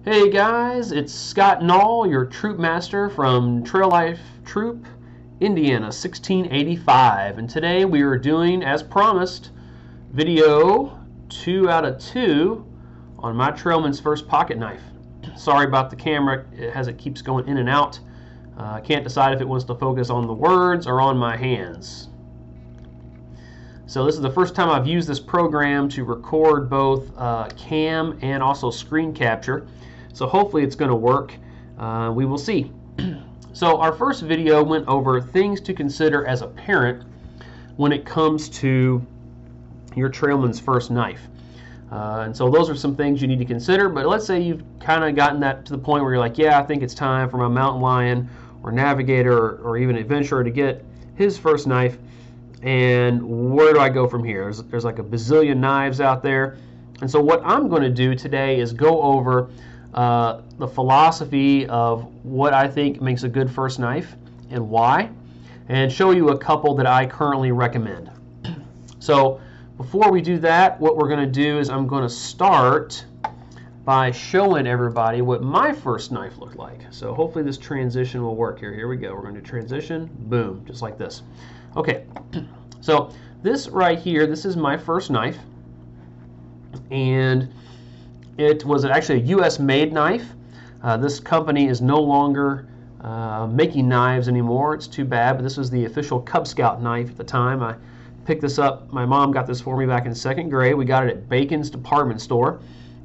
Hey guys, it's Scott Knoll, your Troopmaster from Trail Life Troop, Indiana, 1685. And today we are doing, as promised, video 2 out of 2 on my Trailman's first pocket knife. Sorry about the camera, it keeps going in and out. I can't decide if it wants to focus on the words or on my hands. So this is the first time I've used this program to record both cam and also screen capture. So hopefully it's going to work. We will see. So our first video went over things to consider as a parent when it comes to your Trailman's first knife. And so those are some things you need to consider. But let's say you've kind of gotten that to the point where you're like, yeah, I think it's time for my mountain lion or navigator or even adventurer to get his first knife. And where do I go from here? There's like a bazillion knives out there. And so what I'm going to do today is go over the philosophy of what I think makes a good first knife and why, and show you a couple that I currently recommend. So before we do that, what we're going to do is I'm going to start by showing everybody what my first knife looked like. So hopefully this transition will work here. Here we go. We're going to transition, boom, just like this. Okay, so this right here, this is my first knife, and it was actually a U.S. made knife. This company is no longer making knives anymore. It's too bad, but this was the official Cub Scout knife at the time. I picked this up. My mom got this for me back in 2nd grade. We got it at Bacon's department store,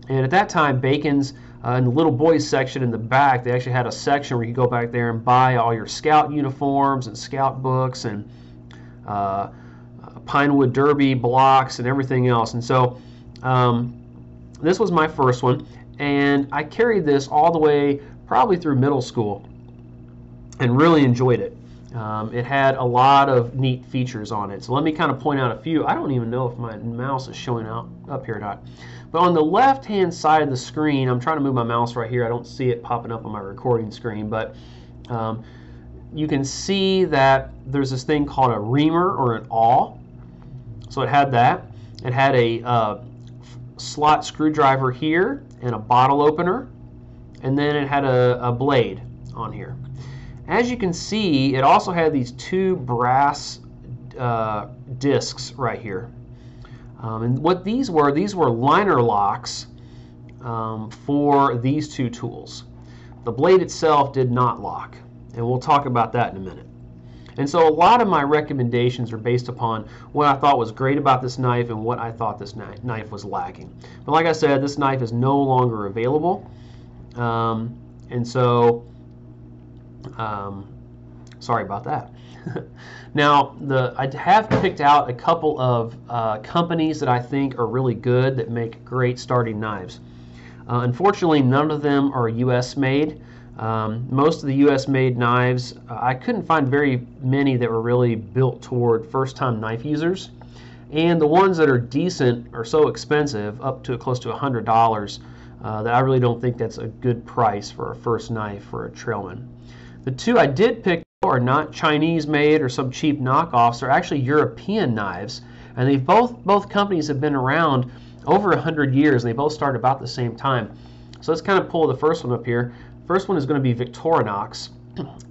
and at that time, Bacon's in the little boys section in the back, they actually had a section where you could go back there and buy all your scout uniforms and scout books and Pinewood Derby blocks and everything else. And so this was my first one, and I carried this all the way probably through middle school and really enjoyed it. It had a lot of neat features on it. So let me kind of point out a few. I don't even know if my mouse is showing up here or not. But on the left-hand side of the screen, I'm trying to move my mouse right here. I don't see it popping up on my recording screen, but you can see that there's this thing called a reamer or an awl. So it had that. It had a slot screwdriver here and a bottle opener, and then it had a blade on here. As you can see, it also had these 2 brass discs right here. And what these were liner locks for these 2 tools. The blade itself did not lock, and we'll talk about that in a minute. And so a lot of my recommendations are based upon what I thought was great about this knife and what I thought this knife was lacking. But like I said, this knife is no longer available. And so, sorry about that. Now, I have picked out a couple of companies that I think are really good that make great starting knives. Unfortunately, none of them are U.S. made. Most of the U.S. made knives, I couldn't find very many that were really built toward first-time knife users. And the ones that are decent are so expensive, up to close to $100, that I really don't think that's a good price for a first knife for a Trailman. The 2 I did pick are not Chinese made or some cheap knockoffs. They're actually European knives, and they both companies have been around over 100 years, and they both started about the same time. So let's kind of pull the first one up here. First one is going to be Victorinox,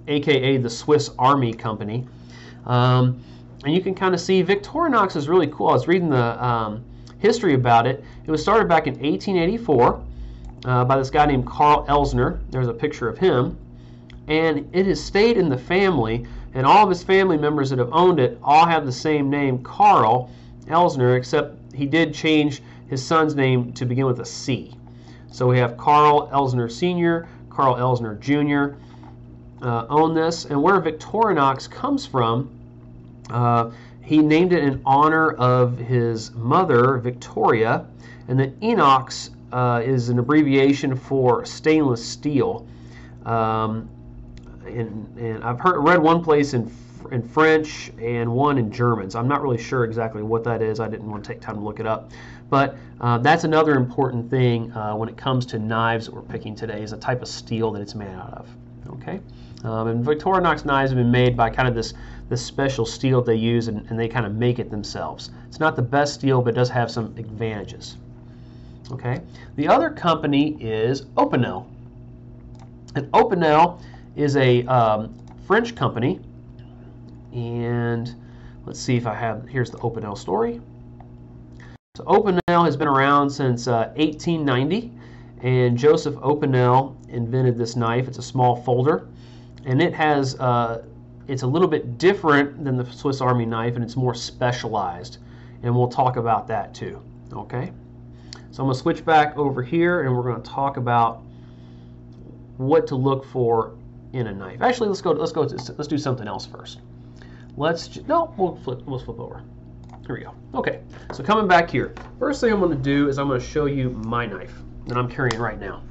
aka the Swiss Army Company. And you can kind of see Victorinox is really cool. I was reading the history about it. It was started back in 1884 by this guy named Carl Elsner. There's a picture of him. And it has stayed in the family, and all of his family members that have owned it all have the same name, Carl Elsner, except he did change his son's name to begin with a C. So we have Carl Elsner Sr., Carl Elsner Jr. Own this, and where Victorinox comes from, he named it in honor of his mother, Victoria, and then Inox is an abbreviation for stainless steel. And I've read one place in French and one in German, so I'm not really sure exactly what that is. I didn't want to take time to look it up. But that's another important thing when it comes to knives that we're picking today, is the type of steel that it's made out of. Okay, and Victorinox knives have been made by kind of this special steel that they use, and they kind of make it themselves. It's not the best steel, but it does have some advantages. Okay. The other company is Opinel. And Opinel is a French company. And let's see if I have, here's the Opinel story. So Opinel has been around since 1890, and Joseph Opinel invented this knife. It's a small folder, and it has it's a little bit different than the Swiss Army knife, and it's more specialized, and we'll talk about that too. Okay, so I'm going to switch back over here, and we're going to talk about what to look for in a knife. Actually, let's do something else first. We'll flip over. Here we go. Okay, so coming back here, first thing I'm going to do is I'm going to show you my knife that I'm carrying right now.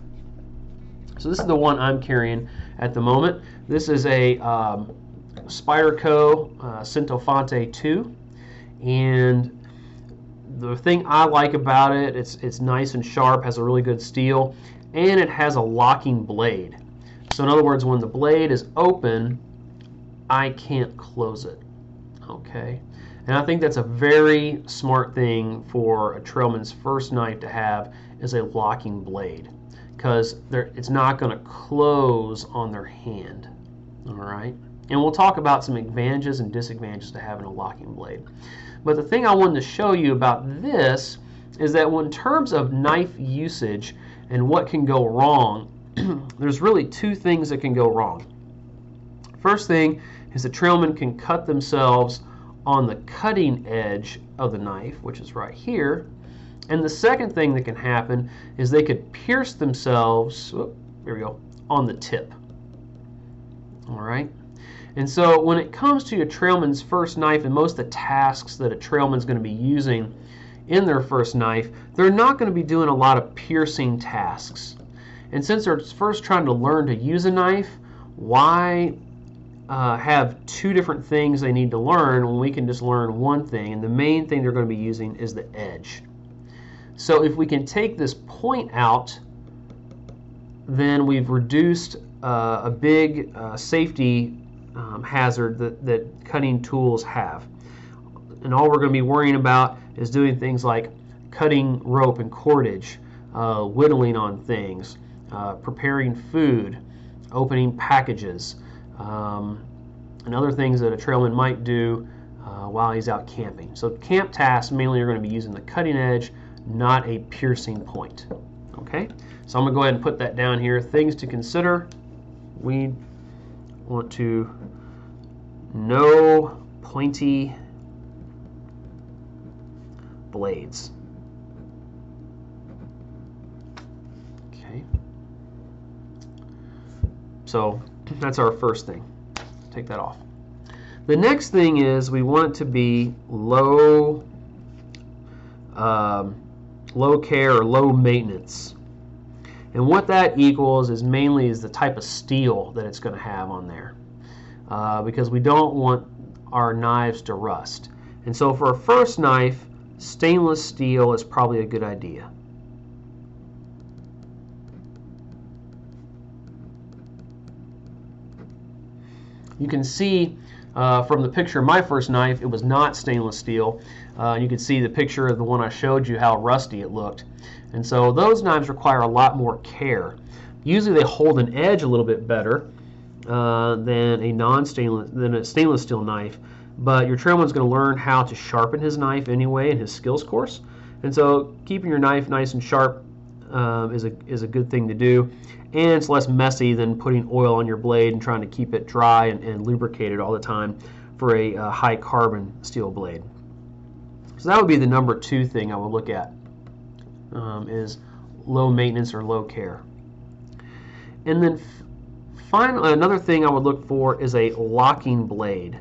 So this is the one I'm carrying at the moment. This is a Spyderco Centofonte 2, and the thing I like about it, it's nice and sharp, has a really good steel, and it has a locking blade. So in other words, when the blade is open, I can't close it. Okay. And I think that's a very smart thing for a trailman's first knife to have, is a locking blade, because it's not going to close on their hand. All right, and we'll talk about some advantages and disadvantages to having a locking blade. But the thing I wanted to show you about this is that in terms of knife usage and what can go wrong, there's really two things that can go wrong. First thing is the trailman can cut themselves on the cutting edge of the knife, which is right here. And the second thing that can happen is they could pierce themselves, here we go, on the tip. All right. And so when it comes to a trailman's first knife and most of the tasks that a trailman's going to be using in their first knife, they're not going to be doing a lot of piercing tasks. And since they're first trying to learn to use a knife, why have two different things they need to learn when we can just learn one thing? And the main thing they're going to be using is the edge. So if we can take this point out, then we've reduced a big safety hazard that cutting tools have. And all we're going to be worrying about is doing things like cutting rope and cordage, whittling on things, preparing food, opening packages, and other things that a trailman might do while he's out camping. So camp tasks mainly are going to be using the cutting edge, not a piercing point. Okay, so I'm going to go ahead and put that down here. Things to consider: we want to no pointy blades. Okay, so that's our first thing. Take that off. The next thing is we want it to be low care or low maintenance. And what that equals is mainly the type of steel that it's going to have on there, because we don't want our knives to rust. And so for a first knife, stainless steel is probably a good idea. You can see from the picture of my first knife, it was not stainless steel. You can see the picture of the one I showed you, how rusty it looked. And so those knives require a lot more care. Usually they hold an edge a little bit better than a stainless steel knife, but your trailman's going to learn how to sharpen his knife anyway in his skills course. And so keeping your knife nice and sharp is a good thing to do, and it's less messy than putting oil on your blade and trying to keep it dry and lubricated all the time for a high carbon steel blade. So that would be the number two thing I would look at, is low maintenance or low care. And then finally, another thing I would look for is a locking blade.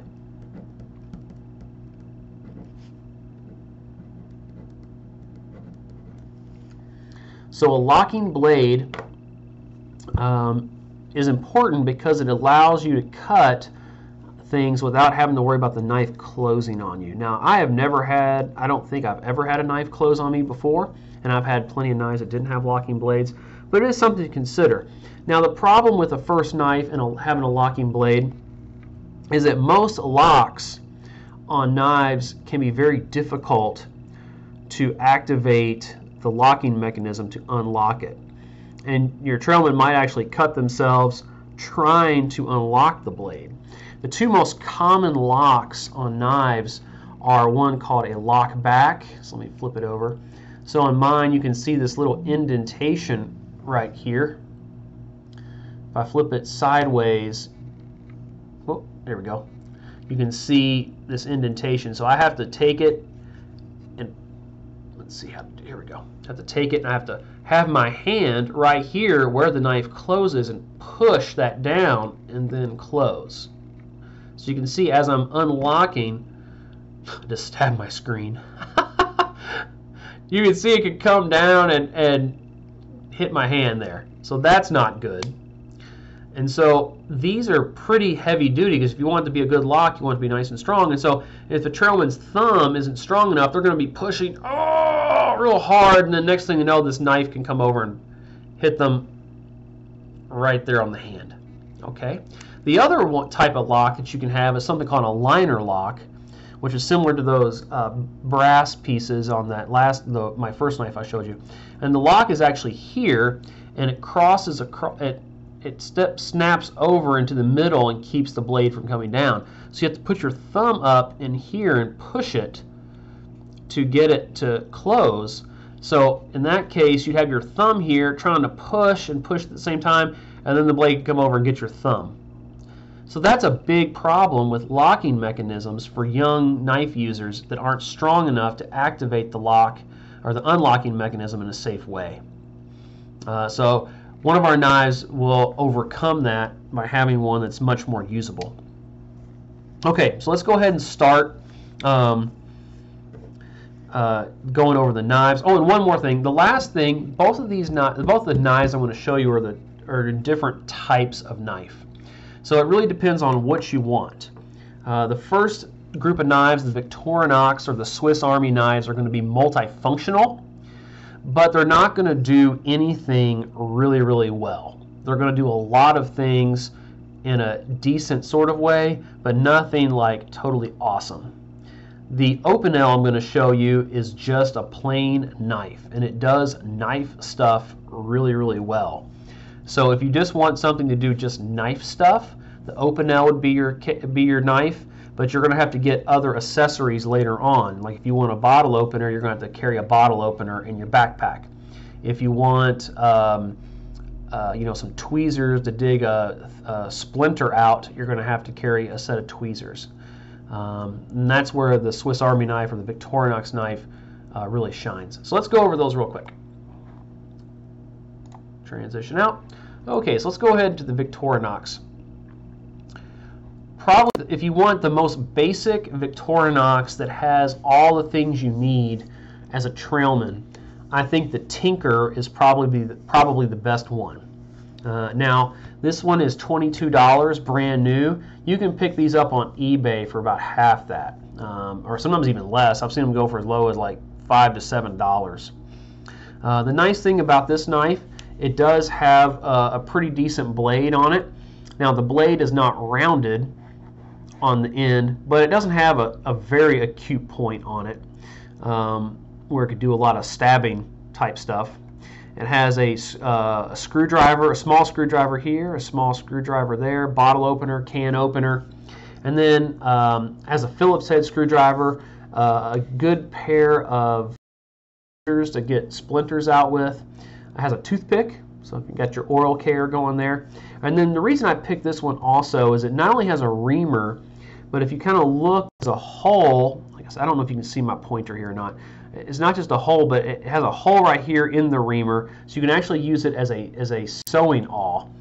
So a locking blade is important because it allows you to cut things without having to worry about the knife closing on you. Now, I don't think I've ever had a knife close on me before, and I've had plenty of knives that didn't have locking blades, but it is something to consider. Now, the problem with a first knife and having a locking blade is that most locks on knives can be very difficult to activate the locking mechanism to unlock it. And your trailman might actually cut themselves trying to unlock the blade. The two most common locks on knives are one called a lock back. So let me flip it over. So on mine, you can see this little indentation right here. If I flip it sideways, oh, there we go. You can see this indentation. So I have to take it and let's see how, here we go. I have to take it and I have to have my hand right here where the knife closes and push that down and then close. So you can see as I'm unlocking, I just stabbed my screen. You can see it could come down and hit my hand there. So that's not good. And so these are pretty heavy duty because if you want it to be a good lock, you want it to be nice and strong. And so if the trailman's thumb isn't strong enough, they're going to be pushing real hard, and the next thing you know, this knife can come over and hit them right there on the hand. Okay. The other type of lock that you can have is something called a liner lock, which is similar to those brass pieces on that my first knife I showed you. And the lock is actually here, and it crosses across. It snaps over into the middle and keeps the blade from coming down. So you have to put your thumb up in here and push it to get it to close. So in that case, you'd have your thumb here trying to push and push at the same time, and then the blade can come over and get your thumb. So that's a big problem with locking mechanisms for young knife users that aren't strong enough to activate the lock or the unlocking mechanism in a safe way. So one of our knives will overcome that by having one that's much more usable. Okay, so let's go ahead and start going over the knives. Oh, and one more thing. The last thing, both the knives I'm going to show you are different types of knife. So it really depends on what you want. The first group of knives, the Victorinox or the Swiss Army knives, are going to be multifunctional, but they're not going to do anything really, really well. They're going to do a lot of things in a decent sort of way, but nothing like totally awesome. The Opinel I'm going to show you is just a plain knife, and it does knife stuff really, really well. So if you just want something to do just knife stuff, the Opinel would be your knife, but you're going to have to get other accessories later on. Like if you want a bottle opener, you're going to have to carry a bottle opener in your backpack. If you want some tweezers to dig a splinter out, you're going to have to carry a set of tweezers. And that's where the Swiss Army knife or the Victorinox knife really shines. So let's go over those real quick. Transition out. Okay, so let's go ahead to the Victorinox. Probably, if you want the most basic Victorinox that has all the things you need as a trailman, I think the Tinker is probably the best one. Now, this one is $22, brand new. You can pick these up on eBay for about half that, or sometimes even less. I've seen them go for as low as like $5 to $7. The nice thing about this knife, it does have a pretty decent blade on it. Now, the blade is not rounded on the end, but it doesn't have a very acute point on it where it could do a lot of stabbing type stuff. It has a screwdriver, a small screwdriver here, a small screwdriver there, bottle opener, can opener, and then has a Phillips head screwdriver, a good pair of scissors to get splinters out with. It has a toothpick, so you got your oral care going there. And then the reason I picked this one also is it not only has a reamer, but if you kind of look as a whole, I don't know if you can see my pointer here or not. It's not just a hole, but it has a hole right here in the reamer, so you can actually use it as a sewing awl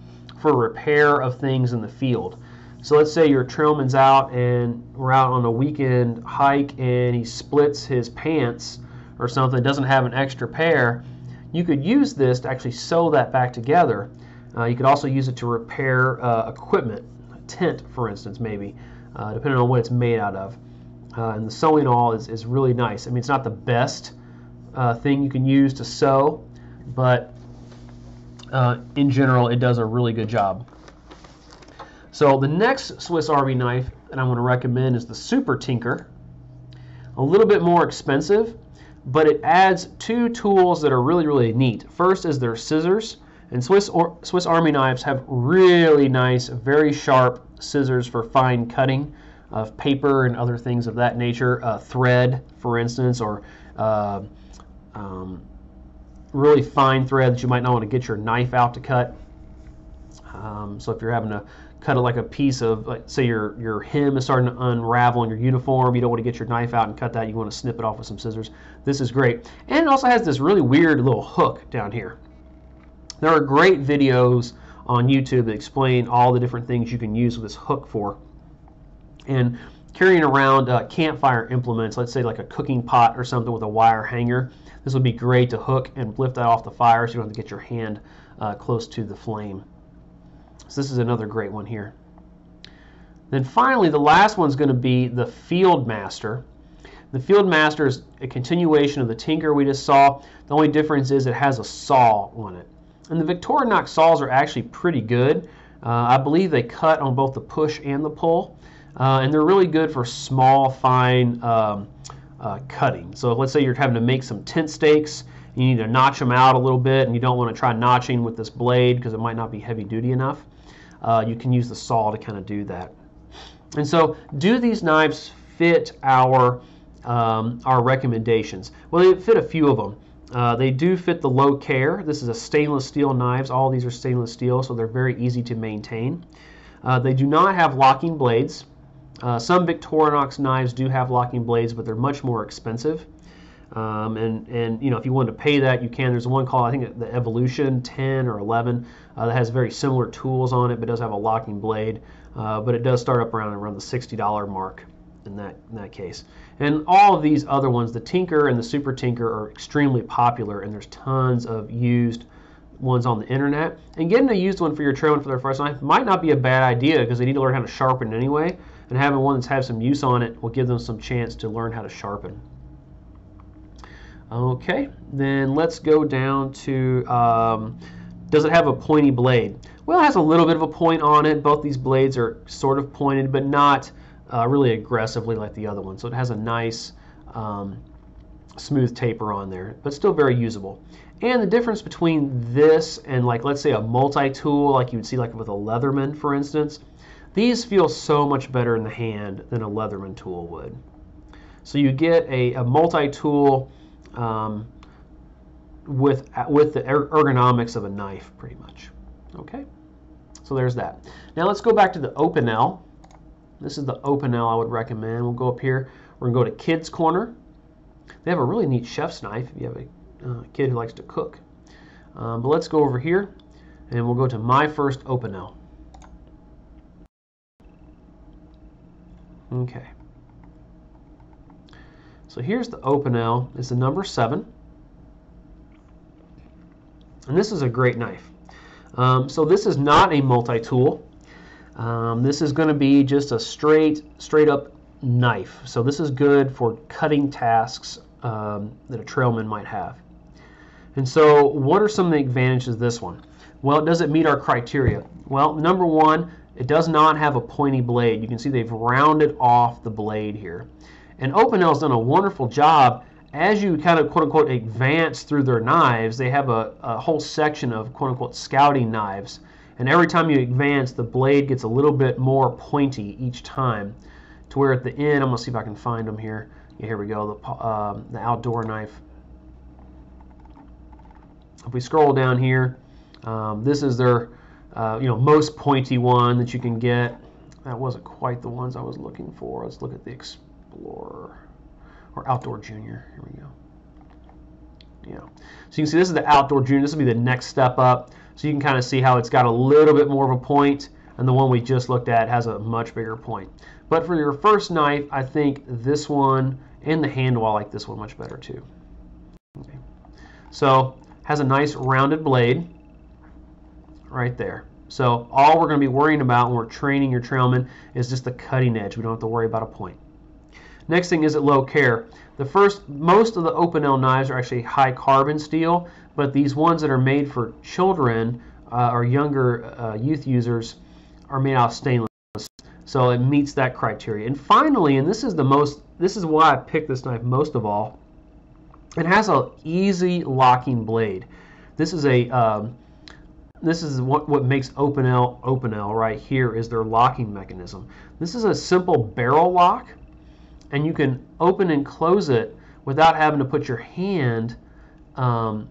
for repair of things in the field. So let's say your trailman's out and we're out on a weekend hike and he splits his pants or something, doesn't have an extra pair. You could use this to actually sew that back together. You could also use it to repair equipment, a tent for instance maybe, depending on what it's made out of. And the sewing awl is really nice. I mean, it's not the best thing you can use to sew, but in general it does a really good job. So the next Swiss Army knife that I'm going to recommend is the Super Tinker. A little bit more expensive, but it adds two tools that are really, really neat. First is their scissors, and Swiss Army knives have really nice, very sharp scissors for fine cutting of paper and other things of that nature, thread, for instance, or really fine thread that you might not want to get your knife out to cut. So if you're having to cut it like a piece of, like, say your hem is starting to unravel in your uniform, you don't want to get your knife out and cut that, you want to snip it off with some scissors. This is great. And it also has this really weird little hook down here. There are great videos on YouTube that explain all the different things you can use with this hook for. And carrying around campfire implements, let's say like a cooking pot or something with a wire hanger, this would be great to hook and lift that off the fire so you don't have to get your hand close to the flame. So this is another great one here. Then finally, the last one's going to be the Fieldmaster. The Fieldmaster is a continuation of the Tinker we just saw. The only difference is it has a saw on it. And the Victorinox saws are actually pretty good. I believe they cut on both the push and the pull. And they're really good for small, fine cutting. So let's say you're having to make some tent stakes. You need to notch them out a little bit, and you don't want to try notching with this blade because it might not be heavy duty enough. You can use the saw to kind of do that. And so, do these knives fit our recommendations? Well, they fit a few of them. They do fit the low care. This is a stainless steel knives. All these are stainless steel, so they're very easy to maintain. They do not have locking blades. Some Victorinox knives do have locking blades, but they're much more expensive. And you know, if you want to pay that, you can. There's one called, I think, the Evolution 10 or 11 that has very similar tools on it, but does have a locking blade. But it does start up around the $60 mark in that case. And all of these other ones, the Tinker and the Super Tinker, are extremely popular, and there's tons of used ones on the internet. And getting a used one for your Trailman for their first knife might not be a bad idea because they need to learn how to sharpen anyway. And having one that's had some use on it will give them some chance to learn how to sharpen. Okay, then let's go down to, does it have a pointy blade? Well, it has a little bit of a point on it. Both these blades are sort of pointed, but not really aggressively like the other one. So it has a nice smooth taper on there, but still very usable. And the difference between this and, like, let's say a multi-tool, like you would see like with a Leatherman, for instance, these feel so much better in the hand than a Leatherman tool would. So you get a multi-tool with the ergonomics of a knife, pretty much. Okay, so there's that. Now let's go back to the Opinel. This is the Opinel I would recommend. We'll go up here. We're going to go to Kids Corner. They have a really neat chef's knife if you have a kid who likes to cook. But let's go over here, and we'll go to My First Opinel. Okay. So here's the Opinel. It's the number 7. And this is a great knife. So this is not a multi-tool. This is going to be just a straight up knife. So this is good for cutting tasks that a trailman might have. And so what are some of the advantages of this one? Well, does it meet our criteria? Well, number one, it does not have a pointy blade. You can see they've rounded off the blade here. And Opinel's done a wonderful job. As you kind of quote-unquote advance through their knives, they have a whole section of quote-unquote scouting knives. And every time you advance, the blade gets a little bit more pointy each time, to where at the end, I'm going to see if I can find them here. Yeah, here we go, the outdoor knife. If we scroll down here, this is their most pointy one that you can get. That wasn't quite the ones I was looking for. Let's look at the Explorer or Outdoor Junior. Here we go. Yeah. So you can see this is the Outdoor Junior. This will be the next step up. So you can kind of see how it's got a little bit more of a point, and the one we just looked at has a much bigger point. But for your first knife, I think this one and the handle, I like this one much better too. Okay. So has a nice rounded blade right there. So all we're going to be worrying about when we're training your trailman is just the cutting edge. We don't have to worry about a point. Next thing is at low care. Most of the Opinel knives are actually high carbon steel, but these ones that are made for children or younger youth users are made out of stainless. So it meets that criteria. And finally, and this is why I picked this knife most of all, It has a easy locking blade. This is a this is what makes Opinel right here is their locking mechanism. This is a simple barrel lock, and you can open and close it without having to put your hand over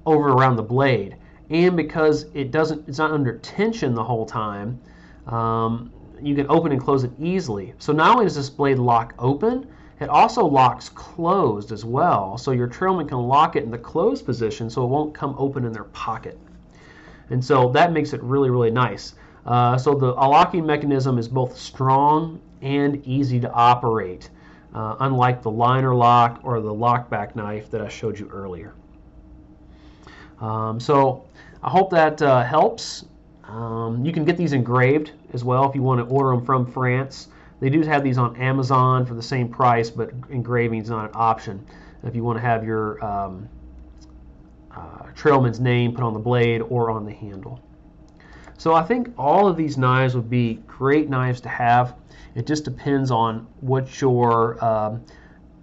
around the blade. And because it's not under tension the whole time, you can open and close it easily. So not only does this blade lock open, it also locks closed as well. So your trailman can lock it in the closed position so it won't come open in their pocket. And so that makes it really, really nice. So the locking mechanism is both strong and easy to operate, unlike the liner lock or the lockback knife that I showed you earlier. So I hope that helps. You can get these engraved as well if you want to order them from France. They do have these on Amazon for the same price, but engraving is not an option if you want to have your trailman's name put on the blade or on the handle. So I think all of these knives would be great knives to have. It just depends on what your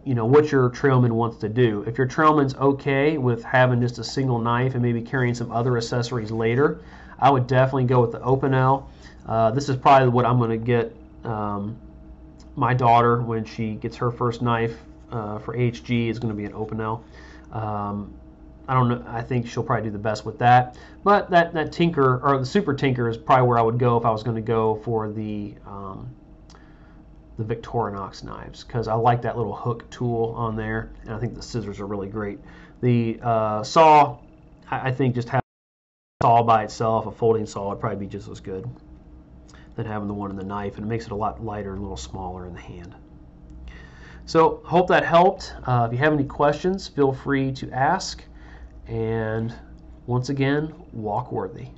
what your trailman wants to do. If your trailman's okay with having just a single knife and maybe carrying some other accessories later, I would definitely go with the Opinel. This is probably what I'm going to get my daughter when she gets her first knife for HG. Is going to be an Opinel. I don't know. I think she'll probably do the best with that. But that Tinker or the Super Tinker is probably where I would go if I was going to go for the Victorinox knives, because I like that little hook tool on there, and I think the scissors are really great. The saw, I think just having a saw by itself, a folding saw, would probably be just as good than having the one in the knife, and it makes it a lot lighter and a little smaller in the hand. So hope that helped. If you have any questions, feel free to ask. And once again, walk worthy.